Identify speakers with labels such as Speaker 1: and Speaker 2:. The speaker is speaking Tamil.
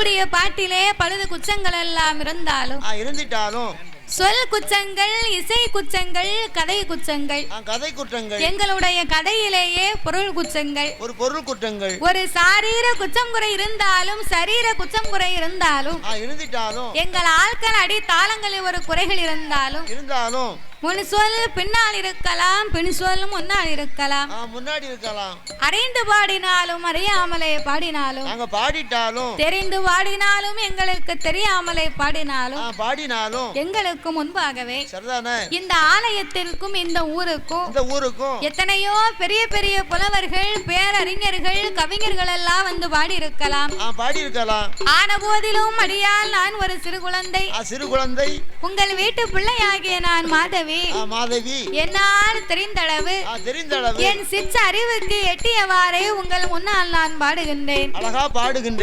Speaker 1: பாடக்கூடிய பாட்டிலே பழுது குச்சங்கள் எல்லாம் இருந்திட்டாலும் சொல் குச்சங்கள், இசை குச்சங்கள், கதை குச்சங்கள்,
Speaker 2: கதை குற்றங்கள்,
Speaker 1: எங்களுடைய கதையிலேயே பொருள் குச்சங்கள்,
Speaker 2: ஒரு பொருள் குற்றங்கள்,
Speaker 1: ஒரு சாரீர குச்சம் குறை இருந்தாலும் சரீர குச்சம் குறை இருந்தாலும் எங்கள் ஆட்கள் அடி தாளங்களில் ஒரு குறைகள் இருந்தாலும் முன் சொல் பின்னால் இருக்கலாம், பின் சொல் முன்னால் இருக்கலாம்,
Speaker 2: முன்னாடி இருக்கலாம்.
Speaker 1: அறிந்து பாடினாலும் அறியாமலே பாடினாலும்,
Speaker 2: நாங்க பாடிட்டாலும்
Speaker 1: தெரிந்து பாடினாலும் எங்களுக்கு தெரியாமலே பாடினாலும் எங்களுக்கு முன்பாகவே இந்த ஆலயத்திற்கும் இந்த ஊருக்கும் எத்தனையோ பெரிய பெரிய புலவர்கள், பேரறிஞர்கள், கவிஞர்கள் எல்லாம் வந்து பாடி இருக்கலாம். ஆன போதிலும் அடியால் நான் ஒரு சிறு குழந்தை, உங்கள் வீட்டு பிள்ளையாகிய நான் மாதவி, என்னால் தெரிந்தளவு என் சிற்ற அறிவுக்கு எட்டியவாறே உங்கள் முன்னால் நான் பாடுகின்றேன்.
Speaker 2: அழகா பாடுகின்றேன்.